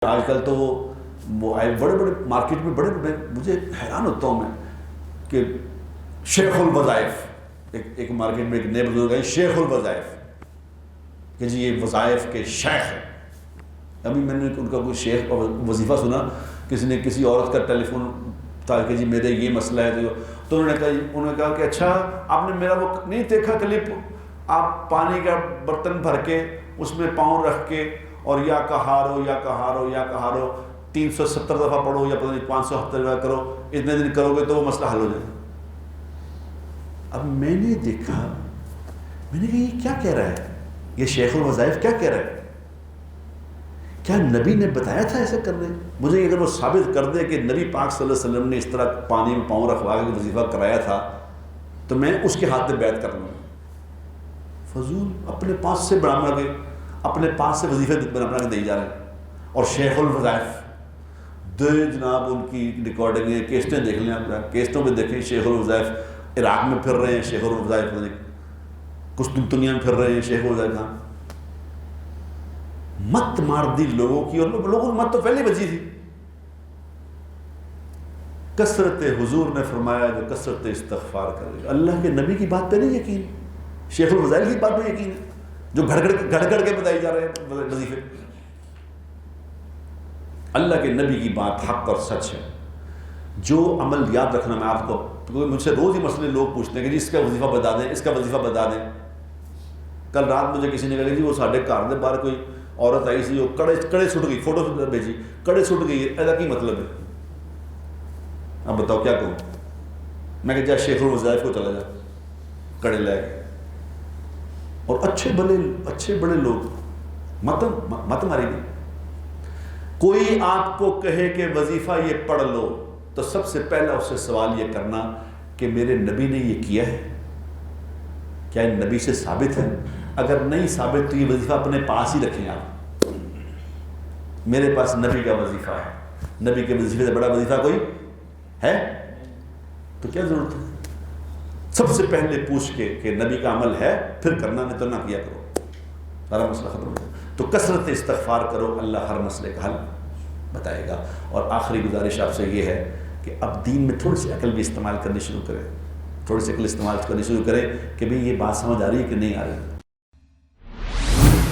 آج کل تو وہ آئے بڑے بڑے مارکیٹ میں بڑے بڑے، مجھے حیران ہوتا ہوں میں کہ شیخ الوظائف، ایک مارکیٹ میں ایک نئے بزرگ ہیں شیخ الوظائف، کہ جی یہ وظائف کے شیخ ہیں۔ ابھی میں نے ان کا کوئی شیخ وظیفہ سنا، کسی نے کسی عورت کا ٹیلی فون تھا کہ جی میرے یہ مسئلہ ہے، تو انہوں نے کہا کہ اچھا آپ نے میرا وہ نہیں دیکھا کلپ، آپ پانی کا برتن بھر کے اس میں پاؤں رکھ کے اور یا کہارو یا کہارو یا کہارو 370 دفعہ پڑھو یا پتہ نہیں 570 دفعہ کرو، اتنے دن کرو گے تو وہ مسئلہ حل ہو جائے۔ اب میں نے دیکھا، میں نے کہا یہ کیا کہہ رہا ہے، یہ شیخ الوظائف کیا کہہ رہا ہے؟ کیا نبی نے بتایا تھا ایسا کرنے؟ مجھے اگر وہ ثابت کر دے کہ نبی پاک صلی اللہ علیہ وسلم نے اس طرح پانی میں پاؤں رکھوا کے وظیفہ کرایا تھا تو میں اس کے ہاتھ میں بیعت کر لوں گا۔ فضول اپنے پاس سے بنا کے، اپنے پاس سے وظیفے بنا کے دے جا رہے ہیں۔ اور شیخ الوظائف دے جناب، ان کی ریکارڈنگیں کیسٹیں دیکھ لیں آپ، کیسٹوں میں دیکھیں شیخ الوظائف عراق میں پھر رہے ہیں، شیخ الوظائف کچھ دنیا میں پھر رہے ہیں، شیخ الوظائف کہاں؟ مت مار دی لوگوں کی، اور لوگوں کی مت تو پہلے بجی تھی۔ کثرت حضور نے فرمایا جو کثرت استغفار کرے گا۔ اللہ کے نبی کی بات پہ نہیں یقین، شیخ الوظائف کی بات پہ یقین ہے جو گھڑ گھڑ کے بتائی جا رہے ہیں وظیفے۔ اللہ کے نبی کی بات حق اور سچ ہے۔ جو عمل یاد رکھنا، میں آپ کو، مجھ سے روز ہی مسئلے لوگ پوچھتے ہیں کہ جی اس کا وظیفہ بتا دیں، اس کا وظیفہ بتا دیں۔ کل رات مجھے کسی نے کہا جی وہ ساڈے گھر دے باہر کوئی عورت آئی سی، وہ کڑے سٹ گئی، فوٹو بھیجی، کڑے سٹ گئی، ایسا کی مطلب ہے؟ اب بتاؤ کیا کہوں؟ میں کہ جا شیخ الوظائف کو چلا جا کڑے لے کے۔ اور اچھے بڑے لوگ مت ماری گئی۔ کوئی آپ کو کہے کہ وظیفہ یہ پڑھ لو تو سب سے پہلا اس سے سوال یہ کرنا کہ میرے نبی نے یہ کیا ہے، کیا یہ نبی سے ثابت ہے؟ اگر نہیں ثابت تو یہ وظیفہ اپنے پاس ہی رکھیں آپ۔ میرے پاس نبی کا وظیفہ ہے، نبی کے وظیفے سے بڑا وظیفہ کوئی ہے تو کیا ضرورت ہے؟ سب سے پہلے پوچھ کے کہ نبی کا عمل ہے، پھر کرنا، نہیں تو نہ کیا کرو، سارا مسئلہ ختم ہو جائے۔ تو کثرت استغفار کرو، اللہ ہر مسئلے کا حل بتائے گا۔ اور آخری گزارش آپ سے یہ ہے کہ اب دین میں تھوڑی سی عقل بھی استعمال کرنی شروع کریں، تھوڑی سی عقل استعمال کرنی شروع کریں کہ بھئی یہ بات سمجھ آ رہی ہے کہ نہیں آ رہی۔